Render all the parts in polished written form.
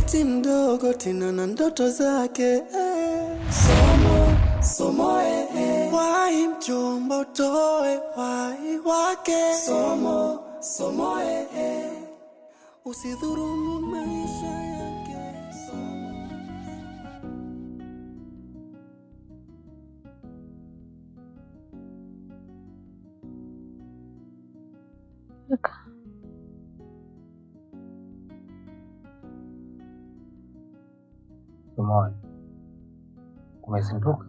Binti mdogo tena na ndoto zake Somo, somo Wai mjomba utoe wai wake Somo, somo Usidhurumu maisha yake Somo. Somo, umezinduka?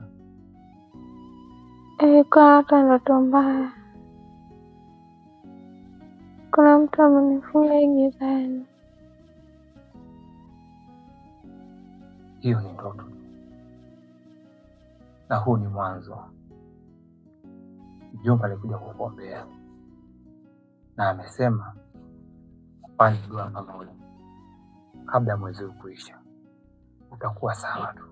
Kwa hata ndoto mbaya. Kuna mtu amenifunga gizani. Hiyo ni ndoto. Na huu ni mwanzo. Mjomba alikuja kukuombea. Na amesema ufanye dua pamoja. Kabla ya mwezi kuisha, utakuwa sawa tu.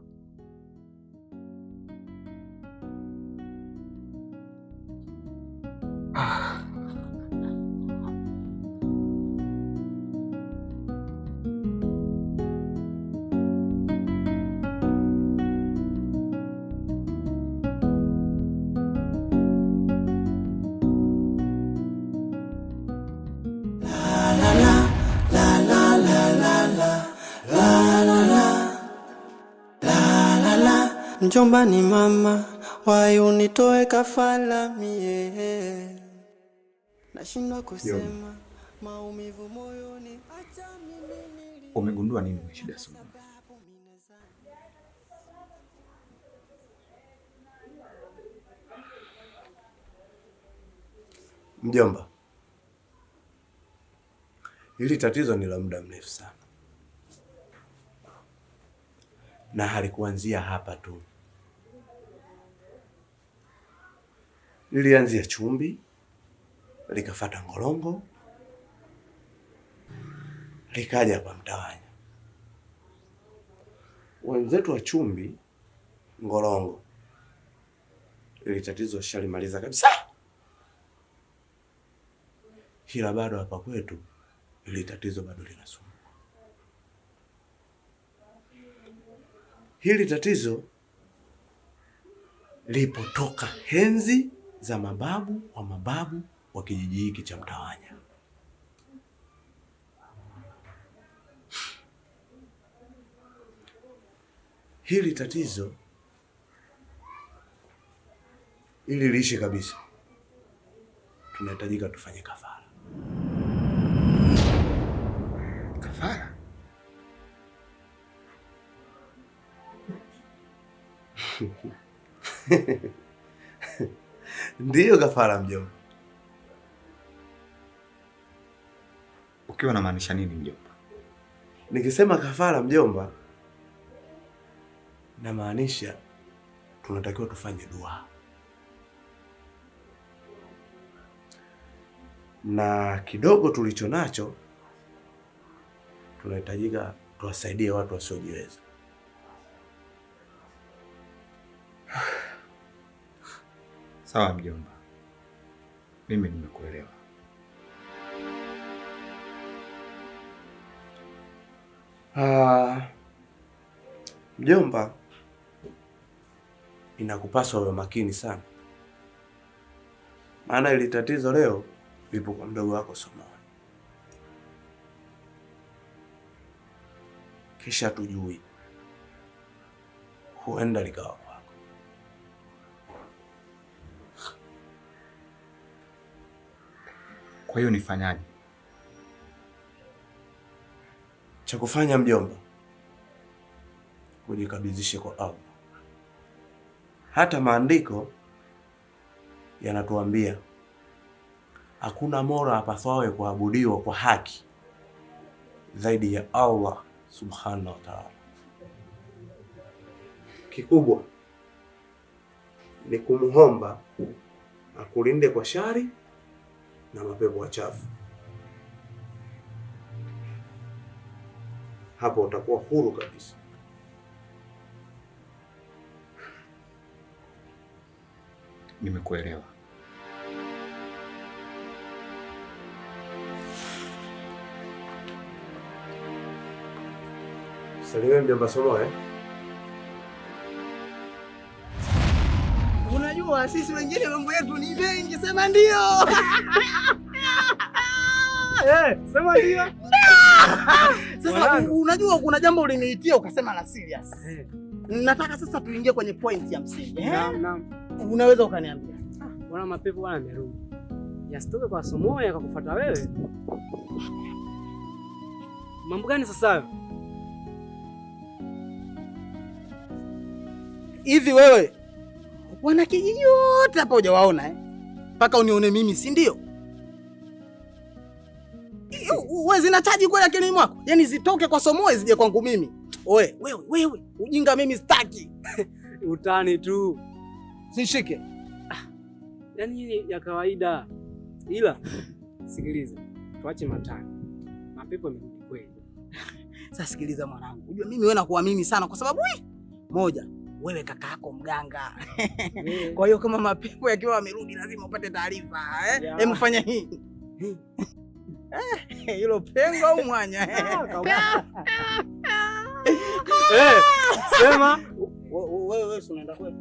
Mjomba ni mama, wai unitoe kafala mie. Nashindwa kusema, maumivu moyoni acha mimi. Umegundua nini ni shida sana? Mjomba, hili tatizo ni la muda mrefu sana. Na halikuanzia hapa tu. Lilianzia Chumbi, likafuata Ngolongo, likaja kwa Mtawanya. Wenzetu wa Chumbi, Ngolongo, ili tatizo shalimaliza kabisa. Hila bado hapa kwetu, ili tatizo bado linasumbua. Hili tatizo lipotoka enzi za mababu wa kijiji hiki cha Mtawanya. Hili tatizo ili liishe kabisa, tunahitajika tufanye kafara. Kafara? Ndiyo kafara mjomba. Ukiwa unamaanisha nini mjomba? Nikisema kafara mjomba, namaanisha tunatakiwa tufanye dua. Na kidogo tulicho nacho tunahitajika tuwasaidie watu wasiojiweza. Sawa mjomba. Mimi nimekuelewa. Mjomba, inakupaswa uwe makini sana. Maana ili tatizo leo lipo kwa mdogo wako Somo. Kisha tujui, huenda likawa kwako. Kwa hiyo nifanyaje? Cha kufanya mjomba, kujikabidhishe kwa Allah. Hata maandiko yanatuambia hakuna mola apaswaye kuabudiwa kwa haki zaidi ya Allah subhanahu wa ta'ala. Kikubwa ni kumuomba akulinde kwa shari na mapepo machafu. Hapo utakuwa huru kabisa. Nimekuelewa. Salimia mjomba Somo Unajua sisi wengine mambo yetu ni mengi, sema ndio. Sema ndio. Sasa unajua kuna jambo uliniitia ukasema la serious. Nataka sasa tuingie kwenye point ya msingi. Naam. Unaweza ukaniambia? Bwana mapepo bwana amerudi. Yasitoke kwa Somo akakufuata wewe. Mambo gani sasa hayo? Hivi wewe wana kijiji yote hapa hujawaona mpaka unione mimi, si ndio? Wewe zinachaji kweli akilini mwako? Yaani zitoke kwa Somo zije kwangu mimi. Wewe ujinga mimi sitaki. Utani tu. Sishike. Yaani ya kawaida. Ila sikiliza. Tuache matani. Mapepo yamerudi kweli. Sasa sikiliza mwanangu. Unajua mimi wewe nakuamini sana kwa sababu moja, wewe kaka yako mganga. Kwa hiyo kama mapepo yakiwa yamerudi lazima upate taarifa, Hebu fanya hii. Hilo pengo au mwanya? Sema wewe unaenda kweli?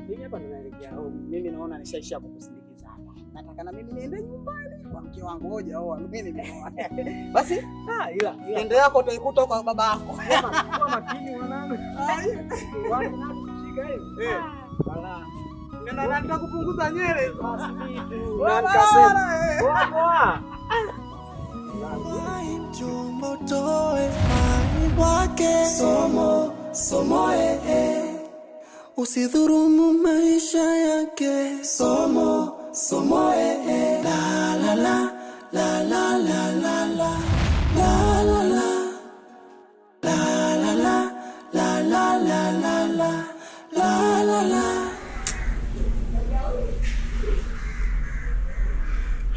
Mimi hapa ninaelekea. Mimi naona nishaisha kukusindikiza hapa. Nataka na mimi niende nyumbani kwa mke wangu. Hoja mimi nimeoa. Basi ila ende yako utaikuta kwa baba yako. Kwa makini mwanangu. Shika hivi. Wala. Nataka kupunguza nywele. Mjomba toe mai wake Somo usidhurumu maisha yake Somo la la la la la la la la la la la la la la la.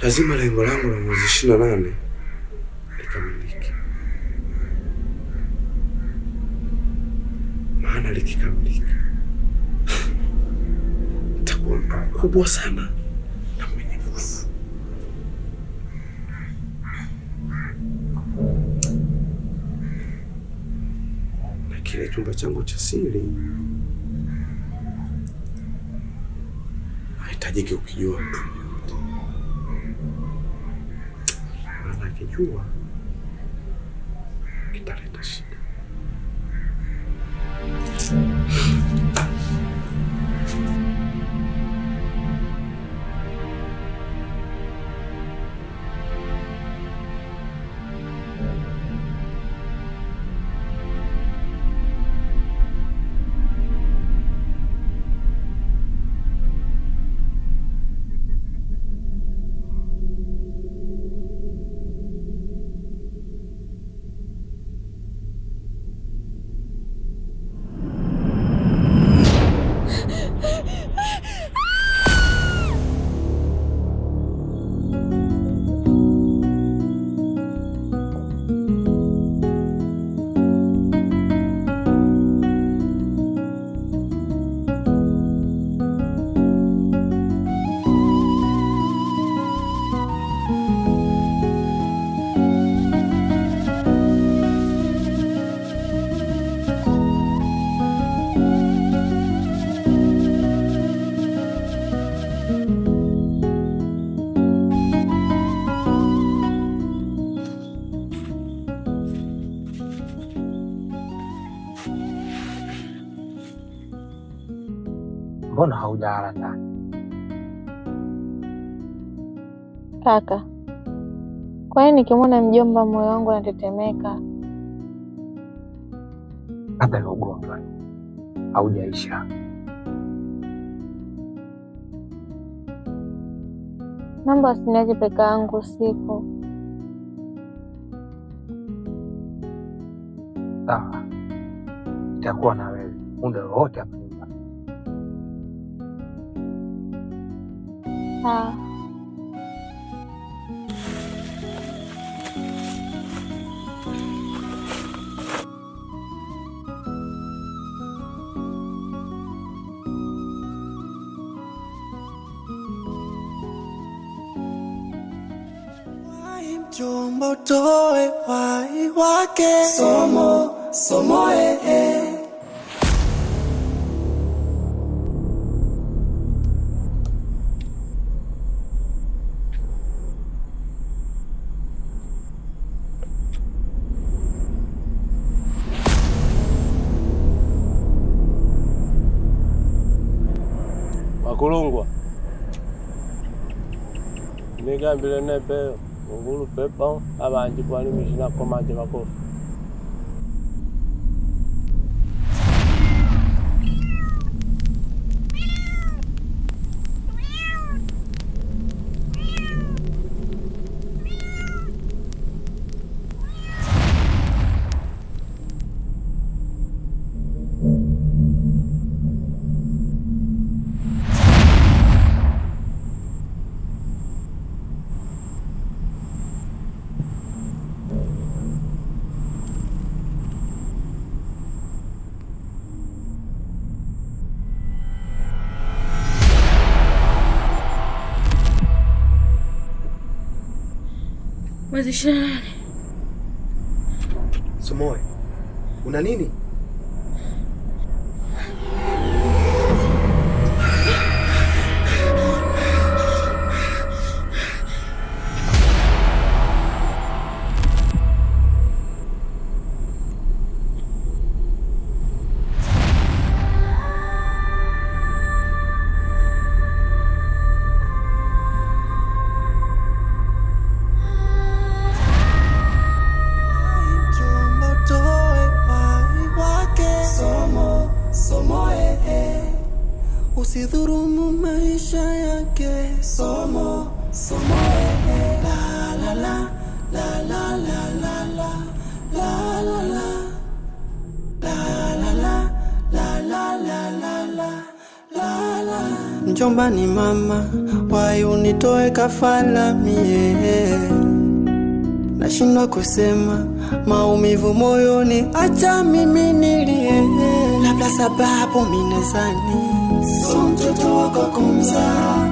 Lazima lengo langu la mwezi 28 likamilike. Maana likikamilika nitakuwa mtu kubwa sana na mwenye nguvu. Na kile chumba changu cha siri haitajiki ukijua mtu. Akijua kitaleta shida. Mbona haujala ndani? Kaka, kwa nini nikimwona mjomba moyo wangu unatetemeka? Labda ni ugonjwa haujaisha. Naomba usiniache peke yangu usiku. Sawa, itakuwa na wewe muda wote hapa nyumbani. Sawa. Mjomba toe wai wake Somo somo Makulungwa nigambile nepe ngulu pepa abanji kwali mishina komanje bakofi Mwezi 28. Somoe, una nini? Usidhurumu maisha yake, somo la la la la la la la la la la la la. Mjomba ni mama, wai unitoe kafala mie, nashindwa kusema maumivu moyoni, acha mimi nilie, labda sababu minezani so mtoto wako kumzaa.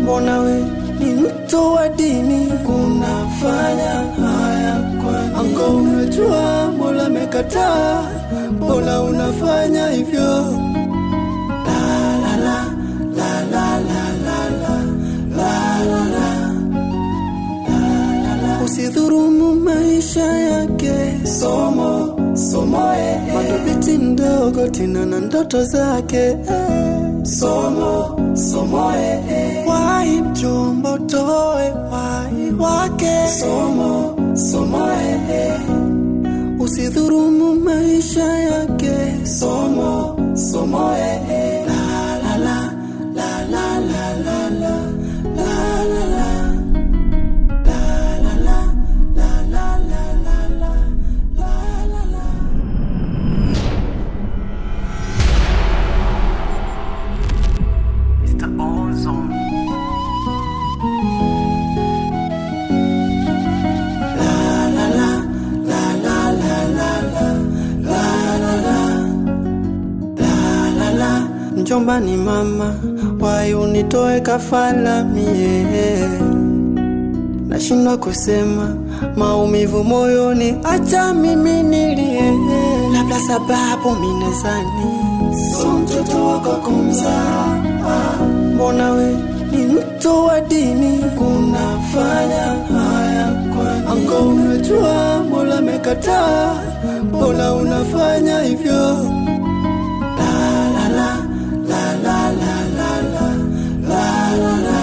Mbona we ni mtu wa dini, unafanya haya kwani? Ango unajua Mola mekataa, mbona unafanya hivyo? La la la la la la la la la la. Usidhurumu maisha yake, somo bado binti ndogo tena na ndoto zake, somo wai mjomba utoe wai wake, somo usidhurumu maisha yake, somo la la la la la la la la la la. Mjomba ni mama, wai unitoe kafala mie, nashindwa kusema maumivu moyoni, acha mimi nilie, labda sababu minezani so mtoto wako kumzaa. Mbona we ni mtu wa dini, unafanya haya kwani? Ango unajua Mola mekataa, mbona unafanya hivyo? La la la la la la la la la.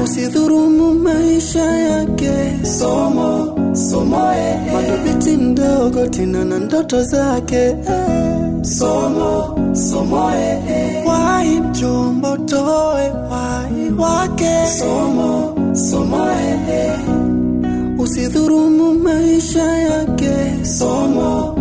Usidhurumu maisha yake, somo bado binti ndogo tena na ndoto zake, somo wai mjomba utoe wai wake, somo usidhurumu maisha yake, somo